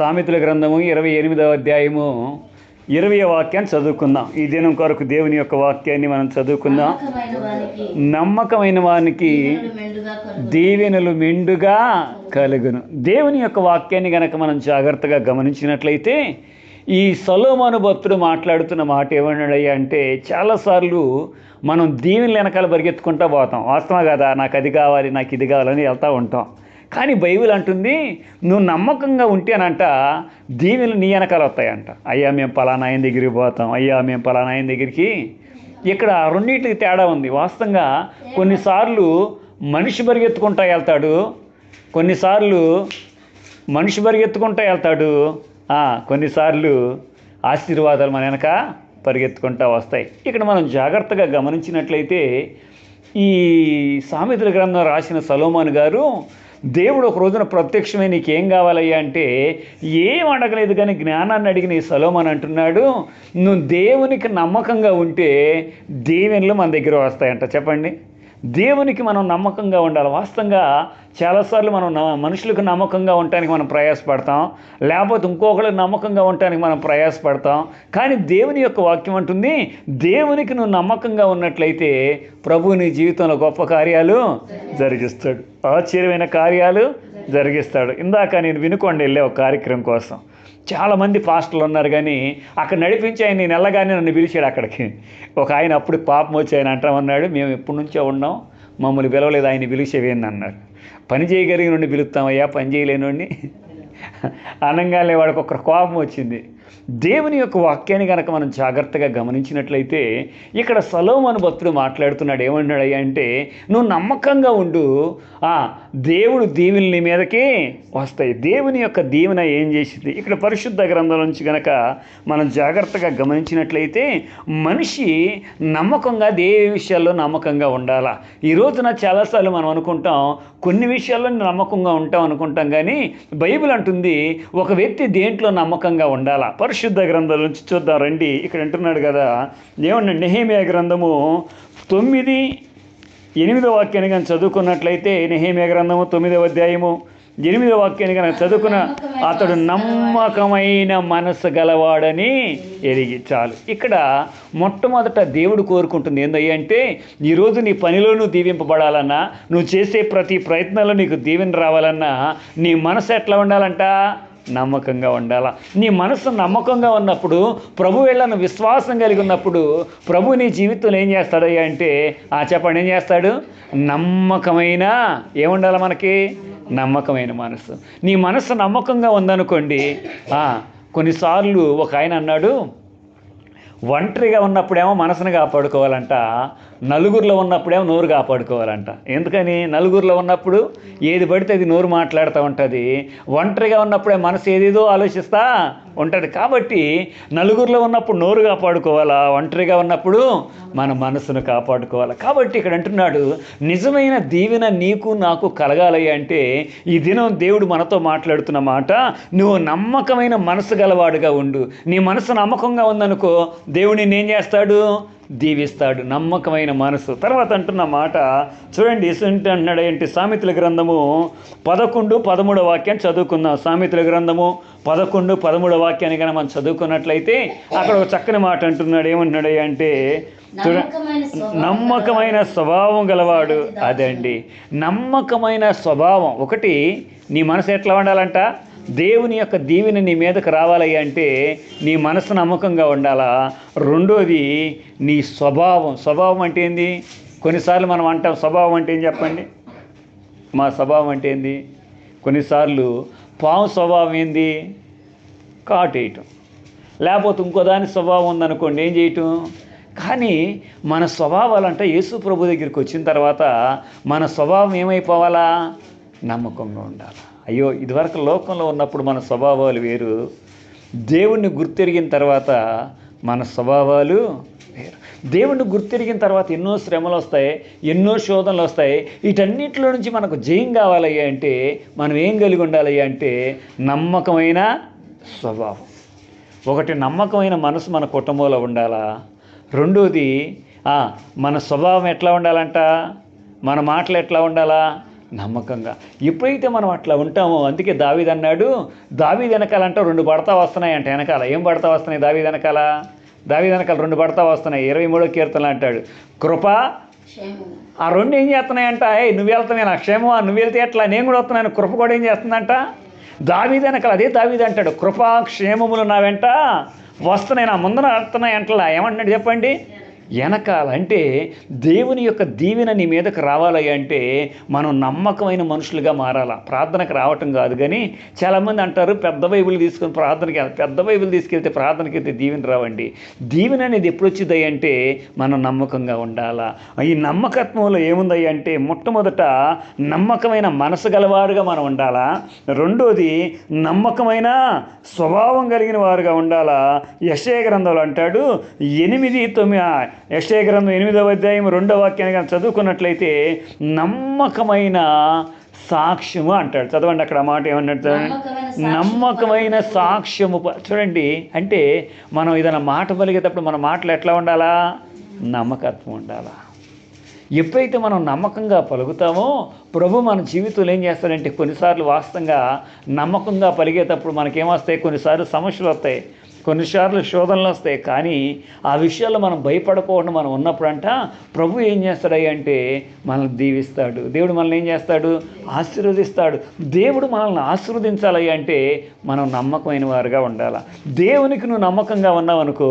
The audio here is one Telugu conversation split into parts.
సామెతల గ్రంథము 28వ అధ్యాయము 20వ వాక్యాన్ని చదువుకుందాం. ఈ దినం కొరకు దేవుని యొక్క వాక్యాన్ని మనం చదువుకుందాం. నమ్మకమైన వానికి దీవెనలు మెండుగా కలుగును. దేవుని యొక్క వాక్యాన్ని గనక మనం జాగ్రత్తగా గమనించినట్లయితే ఈ సొలొమోను భక్తుడు మాట్లాడుతున్న మాట ఏమన్నాడయ్యా అంటే, చాలాసార్లు మనం దీవెనలు వెనకాల పరిగెత్తుకుంటూ పోతాం. వాస్తవం కదా, నాకు అది కావాలి, నాకు ఇది కావాలని వెళ్తూ ఉంటాం. కానీ బైబిల్ అంటుంది, నువ్వు నమ్మకంగా ఉంటేనంట దీవెనలు నీ వెనకాల వస్తాయంట. అయ్యా మేము పలానా ఆయన దగ్గరికి పోతాం, అయ్యా మేము పలానా ఆయన దగ్గరికి. ఇక్కడ రెండింటికి తేడా ఉంది. వాస్తవంగా కొన్నిసార్లు మనిషి పరిగెత్తుకుంటూ వెళ్తాడు, కొన్నిసార్లు మనిషి పరిగెత్తుకుంటూ వెళ్తాడు, కొన్నిసార్లు ఆశీర్వాదాలు మన వెనక పరిగెత్తుకుంటూ వస్తాయి. ఇక్కడ మనం జాగ్రత్తగా గమనించినట్లయితే ఈ సామెతల గ్రంథం రాసిన సొలొమోను గారు, దేవుడు ఒక రోజున ప్రత్యక్షమై నీకేం కావాలయ్యా అంటే ఏం అడగలేదు, కానీ జ్ఞానాన్ని అడిగిన ఈ సొలొమోను అంటున్నాడు, నువ్వు దేవునికి నమ్మకంగా ఉంటే దీవెనలు మన దగ్గర వస్తాయంట. చెప్పండి, దేవునికి మనం నమ్మకంగా ఉండాలి. వాస్తవంగా చాలాసార్లు మనం మనుషులకు నమ్మకంగా ఉండటానికి మనం ప్రయాసపడతాం, లేకపోతే ఇంకొకరికి నమ్మకంగా ఉండటానికి మనం ప్రయాసపడతాం. కానీ దేవుని యొక్క వాక్యం అంటుంది, దేవునికి నువ్వు నమ్మకంగా ఉన్నట్లయితే ప్రభువు నీ జీవితంలో గొప్ప కార్యాలు జరిగిస్తాడు, ఆశ్చర్యమైన కార్యాలు జరిగిస్తాడు. ఇందాక నేను వినుకొండ వెళ్ళే ఒక కార్యక్రమం కోసం చాలామంది పాస్టర్లు ఉన్నారు, కానీ అక్కడ నడిపించి ఆయన నేను వెళ్ళగానే నన్ను పిలిచాడు అక్కడికి. ఒక ఆయన అప్పుడు పాపం వచ్చి ఆయన అంటామన్నాడు, మేము ఎప్పటి నుంచో ఉన్నాం, మమ్మల్ని పిలవలేదు, ఆయన పిలిచేవేంది అన్నాడు. పని చేయగలిగిన నుండి పిలుస్తామయ్యా, పని చేయలేనుండి అనగానే వాడికి ఒక కోపం వచ్చింది. దేవుని యొక్క వాక్యాన్ని కనుక మనం జాగ్రత్తగా గమనించినట్లయితే ఇక్కడ సొలొమోను భక్తుడు మాట్లాడుతున్నాడు. ఏమన్నాడయ్యా అంటే, నువ్వు నమ్మకంగా ఉండు, దేవుడు దీవెనలు నీ మీదకి వస్తాయి. దేవుని యొక్క దీవెన ఏం చేసింది ఇక్కడ పరిశుద్ధ గ్రంథం నుంచి కనుక మనం జాగ్రత్తగా గమనించినట్లయితే మనిషి నమ్మకంగా దేని విషయాల్లో నమ్మకంగా ఉండాలా. ఈ రోజున చాలాసార్లు మనం అనుకుంటాం, కొన్ని విషయాల్లో నమ్మకంగా ఉంటాం అనుకుంటాం, కానీ బైబిల్ అంటుంది ఒక వ్యక్తి దేంట్లో నమ్మకంగా ఉండాలా. పరిశుద్ధ గ్రంథం నుంచి చూద్దాం రండి. ఇక్కడ అంటున్నాడు కదా, ఏమన్నా నెహెమ్యా గ్రంథము 9:8 వాక్యాన్ని కానీ చదువుకున్నట్లయితే, నెహెమ్యా గ్రంథము 9వ అధ్యాయము 8వ వాక్యాన్ని కనుక చదువుకున్న, అతడు నమ్మకమైన మనసు గలవాడని ఎరిగి చాలు. ఇక్కడ మొట్టమొదట దేవుడు కోరుకుంటుంది ఏందయ్యా అంటే, ఈరోజు నీ పనిలో నువ్వు దీవింపబడాలన్నా, నువ్వు చేసే ప్రతి ప్రయత్నంలో నీకు దీవెన రావాలన్నా నీ మనసు ఎట్లా ఉండాలంట, నమ్మకంగా ఉండాలా. నీ మనసు నమ్మకంగా ఉన్నప్పుడు, ప్రభు వెళ్ళను విశ్వాసం కలిగి ఉన్నప్పుడు ప్రభు నీ జీవితంలో ఏం చేస్తాడయ్యా అంటే, చెప్పండి ఏం చేస్తాడు, నమ్మకమైన ఏముండాలి మనకి, నమ్మకమైన మనసు. నీ మనసు నమ్మకంగా ఉందనుకోండి. కొన్నిసార్లు ఒక ఆయన అన్నాడు, ఒంటరిగా ఉన్నప్పుడేమో మనసును కాపాడుకోవాలంట, నలుగురిలో ఉన్నప్పుడేమో నోరు కాపాడుకోవాలంట. ఎందుకని, నలుగురిలో ఉన్నప్పుడు ఏది పడితే అది నోరు మాట్లాడుతూ ఉంటుంది, ఒంటరిగా ఉన్నప్పుడే మనసు ఏదేదో ఆలోచిస్తూ ఉంటుంది. కాబట్టి నలుగురిలో ఉన్నప్పుడు నోరు కాపాడుకోవాలా, ఒంటరిగా ఉన్నప్పుడు మన మనసును కాపాడుకోవాలి. కాబట్టి ఇక్కడ అంటున్నాడు, నిజమైన దీవెన నీకు నాకు కలగాలి అంటే ఈ దినం దేవుడు మనతో మాట్లాడుతున్న మాట, నువ్వు నమ్మకమైన మనసు గలవాడుగా ఉండు. నీ మనసు నమ్మకంగా ఉందనుకో, దేవుడిని ఏం చేస్తాడు, దీవిస్తాడు. నమ్మకమైన మనసు. తర్వాత అంటున్న మాట చూడండి, ఏంటి అంటున్నాడు ఏంటి, సామెతల గ్రంథము 11:13 వాక్యాన్ని చదువుకుందాం. సామెతల గ్రంథము 11:13 వాక్యాన్ని కనుక మనం చదువుకున్నట్లయితే అక్కడ ఒక చక్కని మాట అంటున్నాడు. ఏమంటున్నాడు అంటే, నమ్మకమైన స్వభావం గలవాడు. అదండి, నమ్మకమైన స్వభావం. ఒకటి, నీ మనసు ఎట్లా ఉండాలంట, దేవుని యొక్క దీవెన నీ మీదకు రావాలయ్యా అంటే నీ మనసు నమ్మకంగా ఉండాలా. రెండోది నీ స్వభావం. స్వభావం అంటే ఏంది, కొన్నిసార్లు మనం అంటాం స్వభావం అంటే ఏం చెప్పండి, మా స్వభావం అంటే ఏంది. కొన్నిసార్లు పాము స్వభావం ఏంది, కాటేయటం. లేకపోతే ఇంకో దాని స్వభావం ఉందనుకోండి, ఏం చేయటం. కానీ మన స్వభావాలంటే యేసు ప్రభు దగ్గరికి వచ్చిన తర్వాత మన స్వభావం ఏమైపోవాలా, నమ్మకంగా ఉండాలి. అయ్యో, ఇదివరకు లోకంలో ఉన్నప్పుడు మన స్వభావాలు వేరు, దేవుణ్ణి గుర్తెరిగిన తర్వాత మన స్వభావాలు వేరు. దేవుణ్ణి గుర్తెరిగిన తర్వాత ఎన్నో శ్రమలు వస్తాయి, ఎన్నో శోధనలు వస్తాయి. వీటన్నిటిలో నుంచి మనకు జయం కావాలయ్యా అంటే మనం ఏం కలిగి ఉండాలయ్యా అంటే నమ్మకమైన స్వభావం. ఒకటి, నమ్మకమైన మనసు మన కుటుంబంలో ఉండాలా. రెండోది మన స్వభావం ఎట్లా ఉండాలంట, మన మాటలు ఎట్లా ఉండాలా, నమ్మకంగా. ఎప్పుడైతే మనం అట్లా ఉంటామో, అందుకే దావీదు అన్నాడు, దావీదు వెనకాలంటే 2 పడతా వస్తున్నాయంట. వెనకాల ఏం పడతా వస్తున్నాయి దావీదు వెనకాల? దావీదు వెనకాల 2 పడతా వస్తున్నాయి. 23వ కీర్తనలు అంటాడు, కృప. ఆ 2 ఏం చేస్తున్నాయంట? నువ్వు వెళ్తానే నా క్షేమమా, నువ్వు వెళ్తే ఎట్లా, నేను కూడా వస్తున్నాను. కృప కూడా ఏం చేస్తుందంట? దావీదు వెనకాల అదే దావీదు అంటాడు, కృపా క్షేమములు నా వెంట వస్తున్నాయి, నా ముందర వస్తున్నాయి అంటలా. ఏమంటున్నాడు చెప్పండి? వెనకాల అంటే దేవుని యొక్క దీవెన నీ మీదకు రావాలి అంటే మనం నమ్మకమైన మనుషులుగా మారాలా. ప్రార్థనకు రావటం కాదు. కానీ చాలామంది అంటారు పెద్ద బైబిల్ తీసుకొని ప్రార్థనకి, పెద్ద బైబిల్ తీసుకెళ్తే ప్రార్థనకి అయితే దీవెన రావండి. దీవెన అనేది ఎప్పుడు వచ్చింది అంటే మనం నమ్మకంగా ఉండాలా. ఈ నమ్మకత్వంలో ఏముంది అంటే మొట్టమొదట నమ్మకమైన మనసు గలవారుగా మనం ఉండాలా. రెండోది నమ్మకమైన స్వభావం కలిగిన వారుగా ఉండాలా. యెషయా గ్రంథంలో అంటాడు 8:9, యెషయా గ్రంథం 8వ అధ్యాయం 2వ వాక్యాన్ని కానీ చదువుకున్నట్లయితే నమ్మకమైన సాక్ష్యము అంటాడు. చదవండి అక్కడ మాట ఏమన్నట్టు, నమ్మకమైన సాక్ష్యము. చూడండి, అంటే మనం ఏదైనా మాట పలిగేటప్పుడు మన మాటలు ఎట్లా ఉండాలా? నమ్మకత్వం ఉండాలా. ఎప్పుడైతే మనం నమ్మకంగా పలుకుతామో ప్రభు మన జీవితంలో ఏం చేస్తాడంటే కొన్నిసార్లు వాస్తవంగా నమ్మకంగా పలిగేటప్పుడు మనకేమొస్తాయి, కొన్నిసార్లు సమస్యలు వస్తాయి, కొన్నిసార్లు శోధనలు వస్తాయి. కానీ ఆ విషయాల్లో మనం భయపడకుండా మనం ఉన్నప్పుడంట ప్రభు ఏం చేస్తాడు అంటే మనల్ని దీవిస్తాడు. దేవుడు మనల్ని ఏం చేస్తాడు? ఆశీర్వదిస్తాడు. దేవుడు మనల్ని ఆశీర్వదించాలి అంటే మనం నమ్మకమైన వారుగా ఉండాలి. దేవునికి నువ్వు నమ్మకంగా ఉన్నావు అనుకో,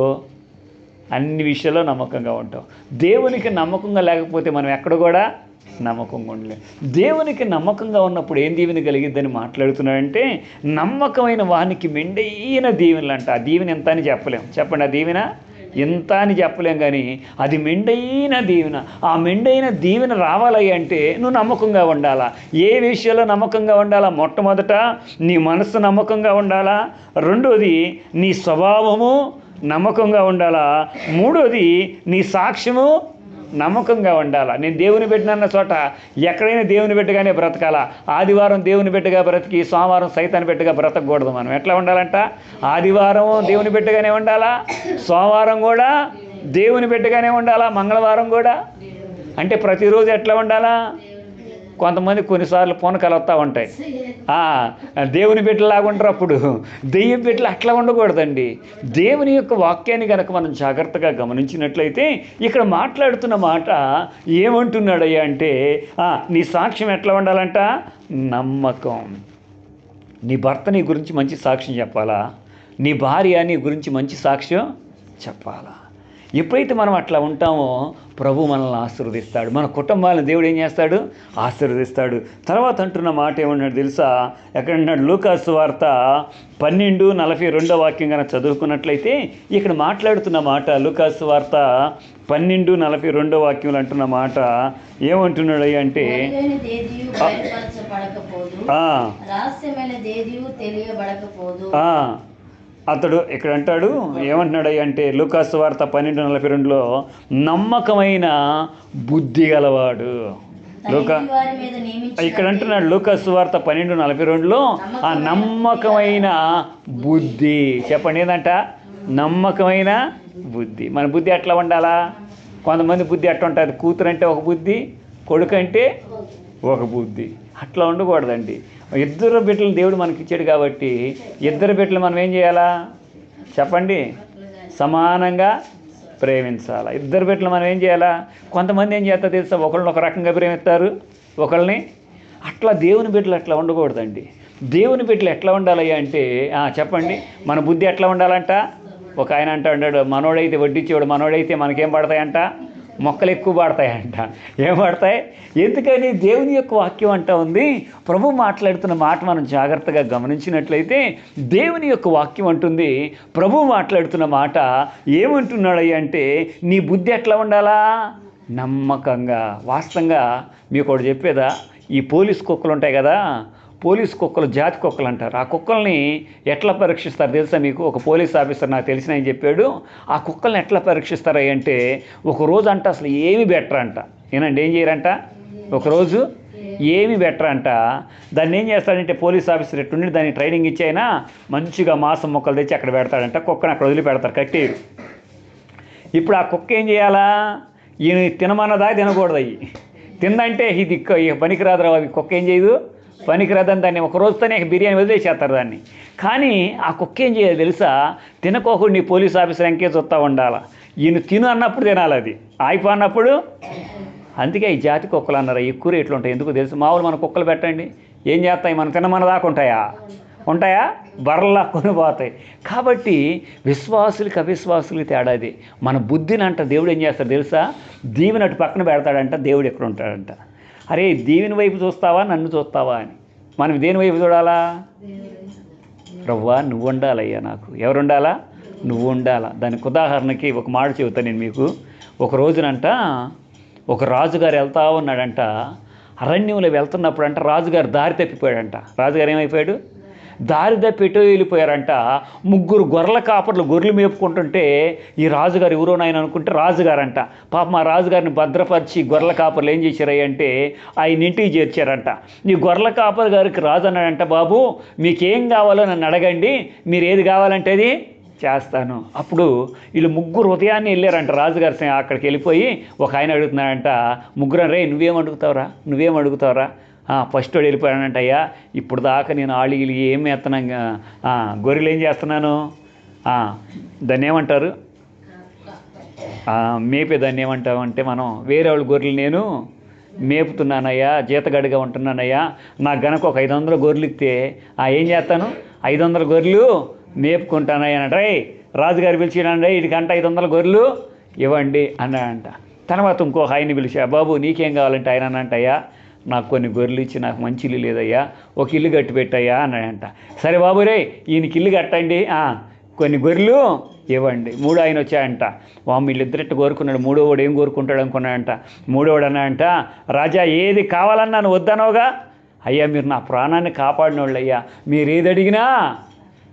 అన్ని విషయాల్లో నమ్మకంగా ఉంటావు. దేవునికి నమ్మకంగా లేకపోతే మనం ఎక్కడ కూడా నమ్మకంగా ఉండలేదు. దేవునికి నమ్మకంగా ఉన్నప్పుడు ఏం దీవెన కలిగిద్దని మాట్లాడుతున్నాడంటే నమ్మకమైన వానికి మెండైన దీవెనలు అంట. ఆ దీవెన ఎంత అని చెప్పలేం. చెప్పండి, ఆ దీవెన ఎంత అని చెప్పలేం. కానీ అది మెండైన దీవెన. ఆ మెండైన దీవెన రావాలి అంటే నువ్వు నమ్మకంగా ఉండాలా. ఏ విషయంలో నమ్మకంగా ఉండాలా? మొట్టమొదట నీ మనసు నమ్మకంగా ఉండాలా. రెండోది నీ స్వభావము నమ్మకంగా ఉండాలా. మూడోది నీ సాక్ష్యము నమ్మకంగా ఉండాలా. నేను దేవుని బిడ్డనన్న చోట ఎక్కడైనా దేవుని బిడ్డగానే బ్రతకాలా. ఆదివారం దేవుని బిడ్డగా బ్రతికి సోమవారం సైతాన్ని బిడ్డగా బ్రతకూడదు. మనం ఎట్లా ఉండాలంట? ఆదివారం దేవుని బిడ్డగానే ఉండాలా, సోమవారం కూడా దేవుని బిడ్డగానే ఉండాలా, మంగళవారం కూడా. అంటే ప్రతిరోజు ఎట్లా ఉండాలా? కొంతమంది కొన్నిసార్లు పూనకాలు వస్తూ ఉంటాయి, దేవుని బిడ్డలాగా ఉంటారు. అప్పుడు దెయ్యం బిడ్డలు అట్లా ఉండకూడదండి. దేవుని యొక్క వాక్యాన్ని కనుక మనం జాగ్రత్తగా గమనించినట్లయితే ఇక్కడ మాట్లాడుతున్న మాట ఏమంటున్నాడయ్యా అంటే నీ సాక్ష్యం ఎట్లా ఉండాలంట? నమ్మకం. నీ భర్త నీ గురించి మంచి సాక్ష్యం చెప్పాలా, నీ భార్య నీ గురించి మంచి సాక్ష్యం చెప్పాలా. ఎప్పుడైతే మనం అట్లా ఉంటామో ప్రభు మనల్ని ఆశీర్వదిస్తాడు. మన కుటుంబాలను దేవుడు ఏం చేస్తాడు? ఆశీర్వదిస్తాడు. తర్వాత అంటున్న మాట ఏమన్నాడు తెలుసా? ఎక్కడన్నాడు? లూకాసు సువార్త 12:42 వాక్యం కనుక చదువుకున్నట్లయితే ఇక్కడ మాట్లాడుతున్న మాట లూకాసు సువార్త 12:42 వాక్యంలో అంటున్న మాట ఏమంటున్నాడు అంటే అతడు ఇక్కడ అంటాడు ఏమంటున్నాడు అంటే లూకాసు వార్త 12:42లో నమ్మకమైన బుద్ధి గలవాడు. ఇక్కడ అంటున్నాడు లూకాసు వార్త 12:42లో ఆ నమ్మకమైన బుద్ధి. చెప్పండి ఏంటంట? నమ్మకమైన బుద్ధి. మన బుద్ధి ఎట్లా ఉండాలా? కొంతమంది బుద్ధి ఎట్లా ఉంటుంది? కూతురు అంటే ఒక బుద్ధి, కొడుకు అంటే ఒక బుద్ధి. అట్లా ఉండకూడదండి. ఇద్దరు బిడ్డలు దేవుడు మనకి ఇచ్చాడు కాబట్టి ఇద్దరు బిడ్డలు మనం ఏం చేయాలా? చెప్పండి, సమానంగా ప్రేమించాలా. ఇద్దరు బిడ్డలు మనం ఏం చేయాలా? కొంతమంది ఏం చేస్తారు తెలుసా? ఒకళ్ళని ఒక రకంగా ప్రేమిస్తారు, ఒకళ్ళని అట్లా. దేవుని బిడ్డలు అట్లా ఉండకూడదండి. దేవుని బిడ్డలు ఎట్లా ఉండాలి అంటే చెప్పండి, మన బుద్ధి ఎట్లా ఉండాలంట? ఒక ఆయన అంటాడు మనోడైతే వడ్డిచ్చేవాడు, మనోడైతే మనకేం పడతాయంట? మొక్కలు ఎక్కువ పడతాయంట. ఏం పడతాయి? ఎందుకని? దేవుని యొక్క వాక్యం అంటా ఉంది. ప్రభు మాట్లాడుతున్న మాట మనం జాగ్రత్తగా గమనించినట్లయితే దేవుని యొక్క వాక్యం అంటుంది, ప్రభు మాట్లాడుతున్న మాట ఏమంటున్నాడు అంటే నీ బుద్ధి ఎట్లా ఉండాలా? నమ్మకంగా. వాస్తవంగా మీకు ఒకటి చెప్పేదా? ఈ పోలీస్ కుక్కలు ఉంటాయి కదా, పోలీస్ కుక్కలు జాతి కుక్కలు అంటారు. ఆ కుక్కల్ని ఎట్లా పరీక్షిస్తారు తెలుసా మీకు? ఒక పోలీస్ ఆఫీసర్ నాకు తెలిసిన ఆయన చెప్పాడు. ఆ కుక్కల్ని ఎట్లా పరీక్షిస్తారు అంటే ఒకరోజు అంట అసలు ఏమి బెటర్ అంట. ఏనండి, ఏం చేయరంట? ఒకరోజు ఏమి బెటర్ అంట. దాన్ని ఏం చేస్తాడంటే పోలీస్ ఆఫీసర్ ఎట్టుండి దాన్ని ట్రైనింగ్ ఇచ్చాయినా మంచిగా మాంసం మొక్కలు తెచ్చి అక్కడ పెడతాడంట. కుక్కని అక్కడ వదిలిపెడతారు, కట్టేరు. ఇప్పుడు ఆ కుక్క ఏం చేయాలా? ఈయన తినమన్నదా తినకూడదు. తిందంటే ఇది ఇక పనికిరాదురా, అది కుక్క ఏం చేయదు, పనికిరాదని దాన్ని ఒక రోజుతోనే బిర్యానీ వదిలేసేస్తారు దాన్ని. కానీ ఆ కుక్క ఏం చేయాలి తెలుసా, తినకోకుండా నీ పోలీస్ ఆఫీసర్ ఎంకే చూస్తూ ఉండాలా, ఈయన తిను అన్నప్పుడు తినాలి, అది ఆయిపో అన్నప్పుడు. అందుకే ఈ జాతి కుక్కలు అన్నారు ఎక్కువ రేట్లు ఉంటాయి. ఎందుకు తెలుసు, మామూలు మన కుక్కలు పెట్టండి ఏం చేస్తాయి, మనం తినమన్న దాకా ఉంటాయా బర్రలా కొని పోతాయి. కాబట్టి విశ్వాసులకి అవిశ్వాసులకి తేడాది. మన బుద్ధిని అంట దేవుడు ఏం చేస్తాడు తెలుసా, దీవిని అటు పక్కన పెడతాడంట, దేవుడు ఎక్కడ ఉంటాడంట. అరే దీవిని వైపు చూస్తావా నన్ను చూస్తావా అని. మనం దేని వైపు చూడాలా, రవ్వా నువ్వు ఉండాలయ్యా, నాకు ఎవరు ఉండాలా, నువ్వు ఉండాలా. దానికి ఉదాహరణకి ఒక మాట చెబుతాను నేను మీకు. ఒక రోజునంట ఒక రాజుగారు వెళ్తా ఉన్నాడంట, అరణ్యంలో వెళ్తున్నప్పుడు అంట రాజుగారు దారి తప్పిపోయాడంట. రాజుగారు ఏమైపోయాడు, దారి తప్పి ఎటో వెళ్ళిపోయారంట. ముగ్గురు గొర్రెల కాపర్లు గొర్రెలు మేపుకుంటుంటే ఈ రాజుగారు ఎవరో నాయన అనుకుంటే రాజుగారంట. పాపం ఆ రాజుగారిని భద్రపరిచి గొర్రెల కాపర్లు ఏం చేశారయ్య అంటే ఆయన ఇంటికి చేర్చారంట. ఈ గొర్రెల కాపర్ గారికి రాజు అన్నాడంట, బాబు మీకేం కావాలో నన్ను అడగండి, మీరు ఏది కావాలంటే అది చేస్తాను. అప్పుడు వీళ్ళు ముగ్గురు ఉదయాన్నే వెళ్ళారంట రాజుగారి అక్కడికి వెళ్ళిపోయి ఒక ఆయన అడుగుతున్నాడంట, ముగ్గురు రే నువ్వేం అడుగుతావురా, ఫస్ట్ వాడు వెళ్ళిపోయానంట, అయ్యా ఇప్పుడు దాకా నేను ఆళిగిలి ఏం ఎత్తనంగా గొర్రెలు ఏం చేస్తున్నాను, దాన్ని ఏమంటారు మేపే, దాన్ని ఏమంటావు అంటే మనం వేరే వాళ్ళ గొర్రెలు నేను మేపుతున్నానయ్యా, జీతగాడిగా ఉంటున్నానయ్యా, నాకు గనక ఒక 500 గొర్రెలు ఇస్తే ఏం చేస్తాను, 500 గొర్రెలు మేపుకుంటానయ్యా అన్నట్టు. రే రాజుగారు పిలిచినండి వీటికంట 500 గొర్రెలు ఇవ్వండి అన్నాడంట. తర్వాత ఇంకో ఆయన్ని పిలిచా, బాబు నీకేం కావాలంటే ఆయన అనంటయ్యా నాకు కొన్ని గొర్రెలు ఇచ్చి నాకు మంచి ఇల్లు లేదయ్యా, ఒక ఇల్లు కట్టి పెట్టయ్యా అన్నాడంట. సరే బాబు రే ఈయనకి ఇల్లు కట్టండి, కొన్ని గొర్రెలు ఇవ్వండి. మూడో ఆయన వచ్చాయంట, వీళ్ళిద్దరెట్టు కోరుకున్నాడు. మూడోవాడు ఏం కోరుకుంటాడు అనుకున్నాడంట. మూడోవాడు అన్నాడంట, రాజా ఏది కావాలన్నా నువ్వు వద్దనోగా, అయ్యా మీరు నా ప్రాణాన్ని కాపాడిన వాళ్ళు అయ్యా, మీరు ఏది అడిగినా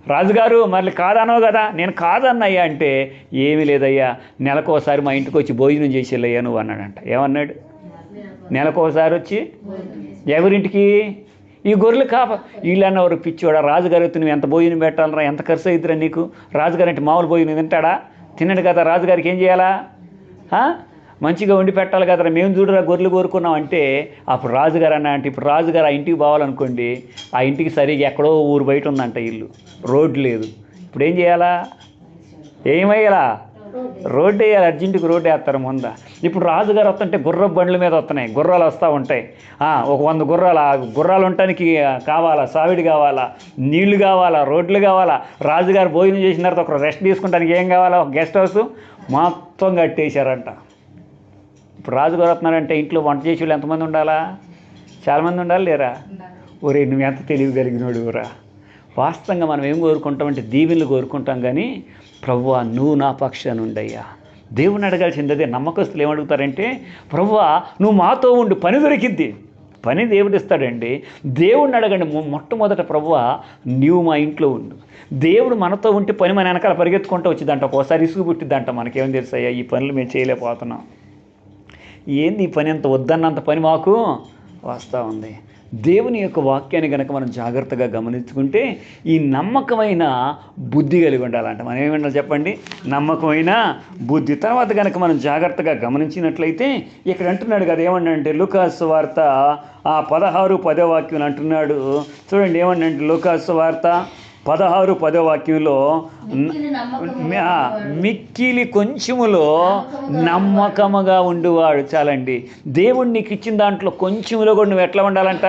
రాజుగారు మళ్ళీ కాదనో కదా, నేను కాదన్నయ్యా అంటే ఏమీ లేదయ్యా నెలకోసారి మా ఇంటికి వచ్చి భోజనం చేసేళ్ళయ్యా నువ్వు అన్నాడంట. ఏమన్నాడు, నెలకోసారి వచ్చి ఎవరింటికి, ఈ గొర్రెలు వీళ్ళన్నవారు పిచ్చోడా, రాజుగారు అయితే నువ్వు ఎంత భోజనం పెట్టాలరా, ఎంత ఖర్చు అవుతురా నీకు, రాజుగారు అంటే మామూలు భోజనం తింటాడా, తినడు కదా, రాజుగారికి ఏం చేయాలా, మంచిగా వండి పెట్టాలి కదరా, మేము చూడరా గొర్రెలు కోరుకున్నాం అంటే అప్పుడు రాజుగారు అన్న అంటే ఇప్పుడు రాజుగారు ఆ ఇంటికి పోవాలనుకోండి, ఆ ఇంటికి సరిగ్గా ఎక్కడో ఊరు బయట ఉందంట ఇల్లు, రోడ్డు లేదు. ఇప్పుడు ఏం చేయాలా, ఏమయ్యాలా, రోడ్డు వేయాలి, అర్జెంటుకి రోడ్డు వేస్తారు ముందా. ఇప్పుడు రాజుగారు వస్తుంటే గుర్ర బండ్ల మీద వస్తున్నాయి, గుర్రాలు వస్తూ ఉంటాయి, ఒక 100 గుర్రాలు, ఆ గుర్రాలు ఉండటానికి కావాలా, సావిడి కావాలా, నీళ్లు కావాలా, రోడ్లు కావాలా. రాజుగారు భోజనం చేసిన తర్వాత ఒక రెస్ట్ తీసుకుంటానికి ఏం కావాలా, ఒక గెస్ట్ హౌస్ మొత్తం కట్టేశారంట. ఇప్పుడు రాజుగారు వస్తున్నారంటే ఇంట్లో వంట చేసే వాళ్ళు ఎంతమంది ఉండాలా, చాలామంది ఉండాలి లేరా. ఒరే నువ్వు ఎంత తెలియగలిగినోడు రా. వాస్తవంగా మనం ఏం కోరుకుంటామంటే దీవెనలు కోరుకుంటాం, కానీ ప్రభువా నువ్వు నా పక్షాన ఉండయ్యా. దేవుని అడగాల్సింది అదే. నమ్మకస్తులు ఏమడుగుతారంటే, ప్రభువా నువ్వు మాతో ఉండు, పని దొరికిద్ది. పని దేవుడు ఇస్తాడండి. దేవుడిని అడగండి మొట్టమొదట, ప్రభువా నీవు మా ఇంట్లో ఉండు. దేవుడు మనతో ఉంటే పని మన వెనకాల పరిగెత్తుకుంటూ వచ్చిందంట. ఒక్కోసారి ఇసుగు పుట్టిద్దంట, మనకేం తెలుసయ్యా ఈ పనులు మేము చేయలేకపోతున్నాం, ఏంది ఈ పని, అంత వద్దన్నంత పని మాకు వస్తూ ఉంది. దేవుని యొక్క వాక్యాన్ని కనుక మనం జాగ్రత్తగా గమనించుకుంటే ఈ నమ్మకమైన బుద్ధి కలిగి ఉండాలంట. మనం ఏమన్నా చెప్పండి, నమ్మకమైన బుద్ధి. తర్వాత కనుక మనం జాగ్రత్తగా గమనించినట్లయితే ఇక్కడ అంటున్నాడు కదా, ఏమన్నాడంటే లూకాసు వార్త 16:10 వాక్యం అంటున్నాడు. చూడండి ఏమన్నాడంటే లూకాసు వార్త 16:10 వాక్యంలో, మిక్కిలి కొంచెములో నమ్మకముగా ఉండువాడు. చాలండి. దేవుడు నీకు ఇచ్చిన దాంట్లో కొంచెములో కూడా నువ్వు ఎట్లా ఉండాలంట,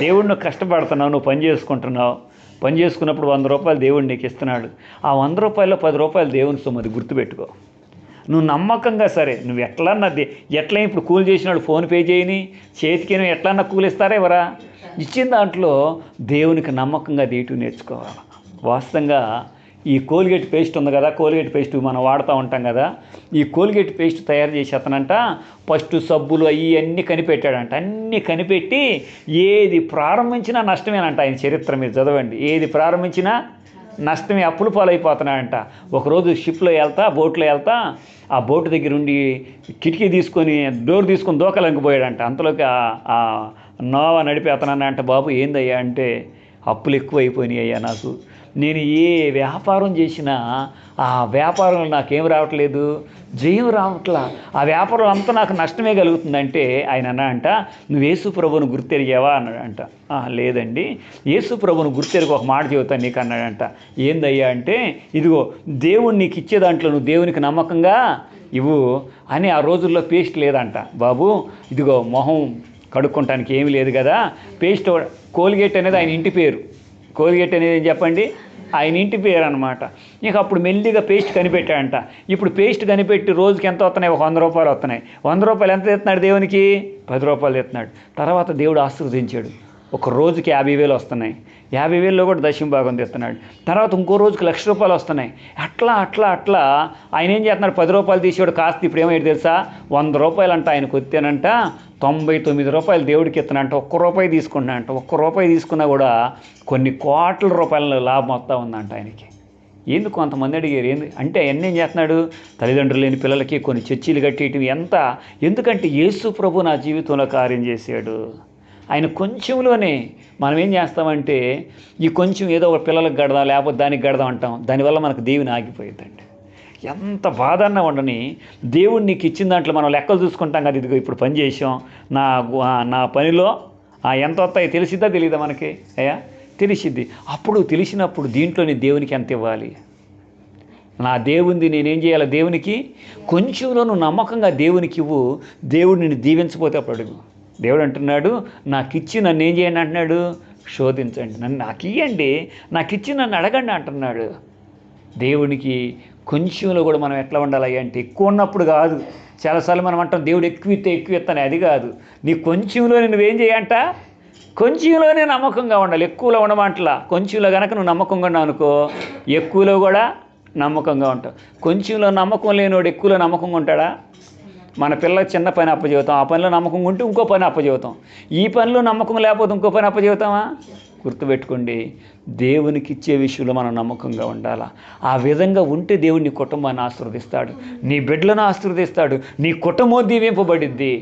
దేవుడు నువ్వు కష్టపడుతున్నావు, నువ్వు పని చేసుకుంటున్నావు, పని చేసుకున్నప్పుడు 100 రూపాయలు దేవుడు నీకు ఇస్తున్నాడు. ఆ 100 రూపాయల్లో 10 రూపాయలు దేవుని సొమ్ము, అది గుర్తుపెట్టుకో. నువ్వు నమ్మకంగా సరే నువ్వు ఎట్లన్నా ఎట్లా ఇప్పుడు కూలి చేసినాడు ఫోన్పే చేయని చేతికి ఎట్లన్నా కూలి ఇస్తారా ఎవరా, ఇచ్చిన దాంట్లో దేవునికి నమ్మకంగా దేటు నేర్చుకోవాలి. వాస్తవంగా ఈ కోల్గేట్ పేస్ట్ ఉంది కదా, కోల్గేట్ పేస్ట్ మనం వాడుతూ ఉంటాం కదా, ఈ కోల్గేట్ పేస్ట్ తయారు చేసి అతనంట ఫస్ట్ సబ్బులు అన్నీ కనిపెట్టాడంట. అన్నీ కనిపెట్టి ఏది ప్రారంభించినా నష్టమేనంట. ఆయన చరిత్ర మీరు చదవండి, ఏది ప్రారంభించినా నష్టమే, అప్పులు పాలైపోతున్నాడంట. ఒకరోజు షిప్లో బోట్లో వెళ్తా ఆ బోటు దగ్గర ఉండి కిటికీ తీసుకొని డోర్ తీసుకొని దూకలంకి పోయాడంట. అంతలోకి ఆ నోవా నడిపి అతనన్నా అంటే, బాబు ఏందయ్యా అంటే, అప్పులు ఎక్కువైపోయినాయి అయ్యా నాకు. నేను ఏ వ్యాపారం చేసినా ఆ వ్యాపారంలో నాకేం రావట్లేదు, జయం రావట్లా, ఆ వ్యాపారం అంతా నాకు నష్టమే కలుగుతుందంటే ఆయన అన్నాడంట, నువ్వు యేసు ప్రభువును గుర్తెరిగావా అన్నాడంట. లేదండి, యేసు ప్రభువును గుర్తెరిగి ఒక మాట చెబుతాను నీకు అన్నాడంట. ఏందయ్యా అంటే, ఇదిగో దేవుడు నీకు ఇచ్చే దాంట్లో నువ్వు దేవునికి నమ్మకంగా ఇవ్వు అని. ఆ రోజుల్లో పేస్ట్ లేదంట బాబు, ఇదిగో మొహం కడుక్కుంటానికి ఏమీ లేదు కదా, పేస్ట్ కోల్గేట్ అనేది ఆయన ఇంటి పేరు. కోల్గేట్ అనేది ఏం చెప్పండి, ఆయన ఇంటి పేరు అనమాట. ఇక అప్పుడు మెల్లిగా పేస్ట్ కనిపెట్టాడంట. ఇప్పుడు పేస్ట్ కనిపెట్టి రోజుకి ఎంత వస్తున్నాయి, ఒక 100 రూపాయలు వస్తున్నాయి. 100 రూపాయలు ఎంత తెస్తున్నాడు దేవునికి, 10 రూపాయలు తెస్తున్నాడు. తర్వాత దేవుడు ఆశీర్వదించాడు, ఒక రోజుకి 50,000 వస్తున్నాయి. 50,000లో కూడా దశమ భాగం తెస్తున్నాడు. తర్వాత ఇంకో రోజుకి 1,00,000 రూపాయలు వస్తున్నాయి. అట్లా అట్లా అట్లా ఆయన ఏం చేస్తున్నాడు, 10 రూపాయలు తీసేవాడు కాస్త ఇప్పుడు ఏమైంది తెలుసా, 100 రూపాయలు అంట ఆయనకు వచ్చానంట, 99 రూపాయలు దేవుడికి ఇస్తానంట, ₹1 తీసుకున్నాడంట. ₹1 తీసుకున్నా కూడా కొన్ని కోట్ల రూపాయల లాభం వస్తూ ఉందంట ఆయనకి. ఎందుకు కొంతమంది అడిగారు, ఏంది అంటే అవన్నీ ఏం చేస్తున్నాడు, తల్లిదండ్రులు లేని పిల్లలకి కొన్ని చర్చీలు కట్టేయటం ఎంత, ఎందుకంటే యేసు ప్రభు నా జీవితంలో కార్యం చేశాడు. ఆయన కొంచెంలోనే మనం ఏం చేస్తామంటే ఈ కొంచెం ఏదో ఒక పిల్లలకు గడదాం లేకపోతే దానికి గడదాం అంటాం, దానివల్ల మనకు దేవుని ఆగిపోయిందండి. ఎంత బాధ అన్నా ఉండని దేవుడు నీకు ఇచ్చిన దాంట్లో మనం లెక్కలు చూసుకుంటాం కదా, ఇదిగో ఇప్పుడు పని చేసాం, నా పనిలో ఎంత వస్తాయో తెలిసిద్దా తెలియదా మనకి, అయ్యా తెలిసిద్ది. అప్పుడు తెలిసినప్పుడు దీంట్లో నేను దేవునికి ఎంత ఇవ్వాలి, నా దేవుంది నేనేం చేయాలి, దేవునికి కొంచెంలో నువ్వు నమ్మకంగా దేవునికి ఇవ్వు, దేవుడు నిన్ను దీవించకపోతే అప్పుడు అడుగు. దేవుడు అంటున్నాడు, నాకు ఇచ్చి నన్ను ఏం చేయండి అంటున్నాడు, శోధించండి, నన్ను నాకు ఇవ్వండి, నాకు ఇచ్చి నన్ను అడగండి అంటున్నాడు. దేవునికి కొంచెంలో కూడా మనం ఎట్లా ఉండాలి అంటే, ఎక్కువ ఉన్నప్పుడు కాదు. చాలాసార్లు మనం అంటాం దేవుడు ఎక్కువ ఇస్తాను, అది కాదు. నీ కొంచెంలో నువ్వేం చేయంట, కొంచెంలోనే నమ్మకంగా ఉండాలి, ఎక్కువలో ఉండమంటలా. కొంచెంలో కనుక నువ్వు నమ్మకంగా ఉన్నావు అనుకో, ఎక్కువలో కూడా నమ్మకంగా ఉంటావు. కొంచెంలో నమ్మకం లేనివాడు ఎక్కువలో నమ్మకంగా ఉంటాడా? మన పిల్లలకు చిన్న పని అప్పచెబుతాం, ఆ పనిలో నమ్మకంగా ఉంటే ఇంకో పని అప్పచెబుతాం. ఈ పనిలో నమ్మకం లేకపోతే ఇంకో పని అప్పచెబుతామా? గుర్తుపెట్టుకోండి, దేవునికి ఇచ్చే విషయంలో మనం నమ్మకంగా ఉండాలా. ఆ విధంగా ఉంటే దేవుడు నీ కుటుంబాన్ని ఆశీర్వదిస్తాడు, నీ బిడ్డలను ఆశీర్వదిస్తాడు, నీ కుటుంబం దీవింపబడిద్ది.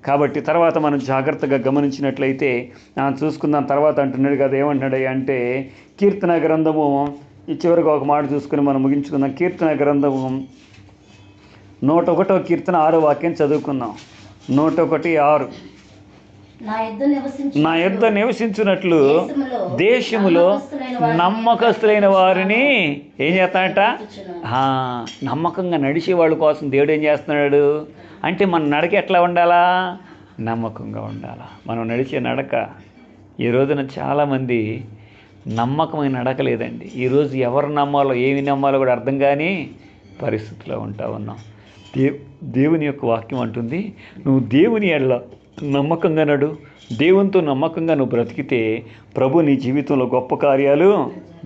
కాబట్టి తర్వాత మనం జాగ్రత్తగా గమనించినట్లయితే చూసుకుందాం. తర్వాత అంటున్నాడు కదా, ఏమంటున్నాడు అంటే, కీర్తన గ్రంథము ఈ చివరిగా ఒక మాట చూసుకుని మనం ముగించుకుందాం. కీర్తన గ్రంథము 101వ కీర్తన 6వ వాక్యం చదువుకుందాం. 101:6, నా యొద్ద నివసించినట్లు దేశములో నమ్మకస్తులైన వారిని ఏం చేస్తాడట, నమ్మకంగా నడిచే వాళ్ళ కోసం దేవుడు ఏం చేస్తున్నాడు అంటే, మన నడక ఎట్లా ఉండాలా, నమ్మకంగా ఉండాలా. మనం నడిచే నడక ఈ రోజున చాలామంది నమ్మకమైన నడక లేదండి. ఈరోజు ఎవరు నమ్మాలో ఏమి నమ్మాలో కూడా అర్థం కాని పరిస్థితిలో ఉంటా ఉన్నాం. దేవుని యొక్క వాక్యం అంటుంది, నువ్వు దేవుని ఎడల నమ్మకంగా నడు, దేవునితో నమ్మకంగా నువ్వు బ్రతికితే ప్రభు నీ జీవితంలో గొప్ప కార్యాలు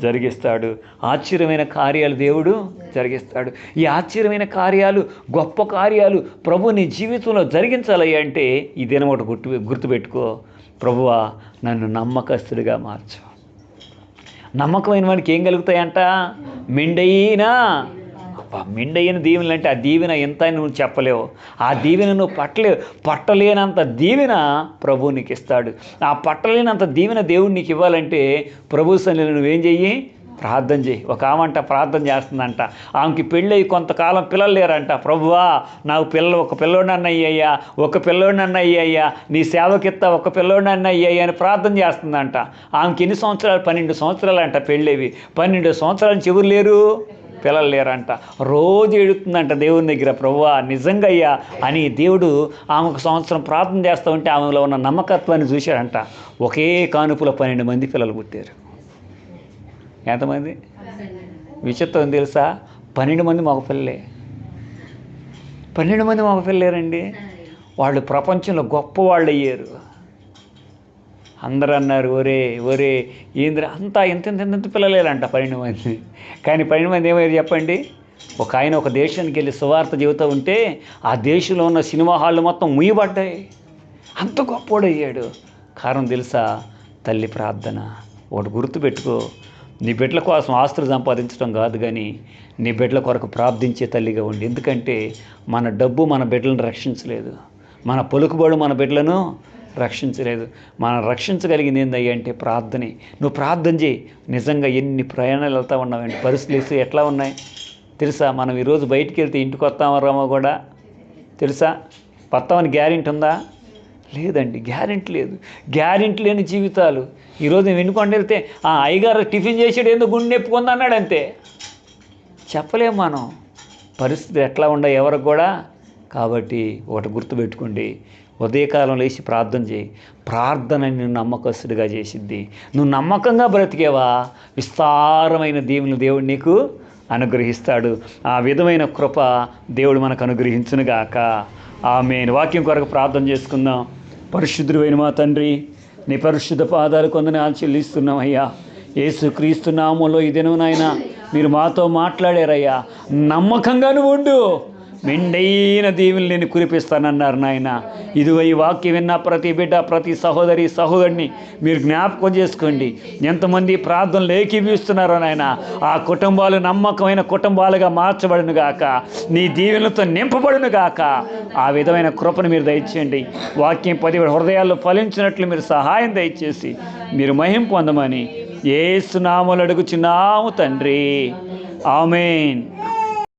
జరిగిస్తాడు, ఆశ్చర్యమైన కార్యాలు దేవుడు జరిగిస్తాడు. ఈ ఆశ్చర్యమైన కార్యాలు, గొప్ప కార్యాలు ప్రభు నీ జీవితంలో జరిగించాలి అంటే ఈ దినం ఒకటి గుర్తుపెట్టుకో, ప్రభువా నన్ను నమ్మకస్తుడిగా మార్చు. నమ్మకమైన వాడికి ఏం కలుగుతాయంట, మెండైనా మెండైన దీవెనలు అంటే ఆ దీవెన ఎంత అని నువ్వు చెప్పలేవు, ఆ దీవెన నువ్వు పట్టలేనంత దీవెన ప్రభువు నీకు ఇస్తాడు. ఆ పట్టలేనంత దీవెన దేవుడు నీకు ఇవ్వాలంటే ప్రభు సన్నిధిలో నువ్వేం చెయ్యి, ప్రార్థన చేయి. ఒక ఆమంట ప్రార్థన చేస్తుందంట, ఆమెకి పెళ్ళి కొంతకాలం పిల్లలు లేరంట. ప్రభువా నాకు ఒక పిల్లోడినన్న అయ్యయ్యా, ఒక పిల్లోడినన్న అయ్యయ్యా, నీ సేవకిత్తా ఒక పిల్లోడినన్న అయ్యయ్యా అని ప్రార్థన చేస్తుందంట. ఆమెకి ఎన్ని సంవత్సరాలు, 12 సంవత్సరాలు అంట పెళ్ళేవి. 12 సంవత్సరాల నుంచి ఎవరు లేరు, పిల్లలు లేరంట. రోజు ఎడుతుందంట దేవుని దగ్గర, ప్రభువా నిజంగా అయ్యా అని. దేవుడు ఆమెకు సంవత్సరం ప్రార్థన చేస్తూ ఉంటే ఆమెలో ఉన్న నమ్మకత్వాన్ని చూశాడంట. ఒకే కానుపులో 12 మంది పిల్లలు పుట్టారు. ఎంతమంది? విచిత్రం తెలుసా, 12 మంది మగపిల్లలే. 12 మంది మగపిల్లలేరండి. వాళ్ళు ప్రపంచంలో గొప్ప వాళ్ళు అయ్యారు. అందరూ అన్నారు, ఒరే ఏంద్ర అంతా ఎంత పిల్లలేరంట 12 మంది. కానీ 12 మంది ఏమయ్యారు చెప్పండి, ఒక దేశానికి వెళ్ళి సువార్త చెబుతూ ఉంటే ఆ దేశంలో ఉన్న సినిమా హాళ్ళు మొత్తం ముయ్యబడ్డాయి. అంత గొప్పోడు అయ్యాడు. కారణం తెలుసా, తల్లి ప్రార్థన. ఒకటి గుర్తుపెట్టుకో, నీ బిడ్డల కోసం ఆస్తులు సంపాదించడం కాదు, కానీ నీ బిడ్డల కొరకు ప్రార్థించే తల్లిగా ఉండి. ఎందుకంటే మన డబ్బు మన బిడ్డలను రక్షించలేదు, మన పలుకుబడు మన బిడ్డలను రక్షించలేదు. మనం రక్షించగలిగింది ఏందయ్యా అంటే ప్రార్థనే. నువ్వు ప్రార్థన చేయి. నిజంగా ఎన్ని ప్రయాణాలు వెళ్తూ ఉన్నావండి, పరిస్థితులు ఎట్లా ఉన్నాయి తెలుసా? మనం ఈరోజు బయటికి వెళ్తే ఇంటికి వస్తామో కూడా తెలుసా? వస్తామని గ్యారెంటీ ఉందా? లేదండి, గ్యారెంటీ లేదు. గ్యారెంటీ లేని జీవితాలు. ఈరోజు నేను వెనుకొండ వెళ్తే అయ్యగారు టిఫిన్ చేసాడు, ఎందుకు గుండె నొప్పుకుంది అన్నాడు, అంతే. చెప్పలేము మనం పరిస్థితులు ఎట్లా ఉన్నాయి ఎవరికి కూడా. కాబట్టి ఒకటి గుర్తుపెట్టుకోండి, ఉదయకాలం లేచి ప్రార్థన చేయి. ప్రార్థన నిన్ను నమ్మకస్తుడిగా చేసిద్ది. నువ్వు నమ్మకంగా బ్రతికేవా, విస్తారమైన దీవెనలు దేవుడు నీకు అనుగ్రహిస్తాడు. ఆ విధమైన కృప దేవుడు మనకు అనుగ్రహించునుగాక. ఆమేన్. వాక్యం కొరకు ప్రార్థన చేసుకుందాం. పరిశుద్ధుడైన మా తండ్రి, నీ పరిశుద్ధ పాదాలు కొందనాలు చెల్లిస్తున్నాం అయ్యా. యేసుక్రీస్తు నామములో ఈ దినం నాయన మీరు మాతో మాట్లాడారయ్యా. నమ్మకంగా నువ్వు ఉండు, మెండైన దీవెనలు నేను కురిపిస్తానన్నారు నాయన. ఇదిగో ఈ వాక్యం విన్న ప్రతి బిడ్డ, ప్రతి సహోదరి సహోదరుని మీరు జ్ఞాపకం చేసుకోండి. ఎంతమంది ప్రార్థనలు ఏకీభవిస్తున్నారో నాయన, ఆ కుటుంబాలు నమ్మకమైన కుటుంబాలుగా మార్చబడును గాక, నీ దీవెనలతో నింపబడును గాక. ఆ విధమైన కృపను మీరు దయచేయండి. వాక్యం 10 హృదయాల్లో ఫలించినట్లు మీరు సహాయం దయచేసి మీరు మహిమ పొందమని యేసు నామములో అడుగుచున్నాము తండ్రి. ఆమేన్.